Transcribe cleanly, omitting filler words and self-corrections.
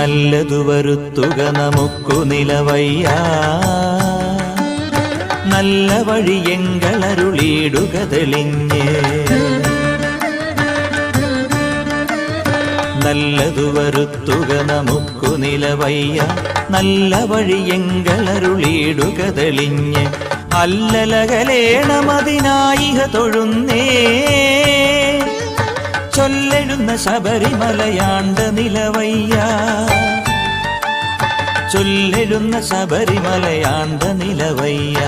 നല്ലതു വരുത്തുക നമുക്കു നിലവയ്യ നല്ല വഴിയെങ്കളരുളിയിടുക തെളിഞ്ഞ് നല്ലതു വരുത്തുക നമുക്കു നിലവയ്യ നല്ല വഴിയെങ്കളരുളിയിടുക തെളിഞ്ഞ് അല്ലലകലേണമതിനായിഹ തൊഴുന്നേ ചൊല്ലെഴുന്ന ശബരിമലയാണ്ട നിലവയ്യ ചൊല്ലെഴുന്ന ശബരിമലയാണ്ട നിലവയ്യ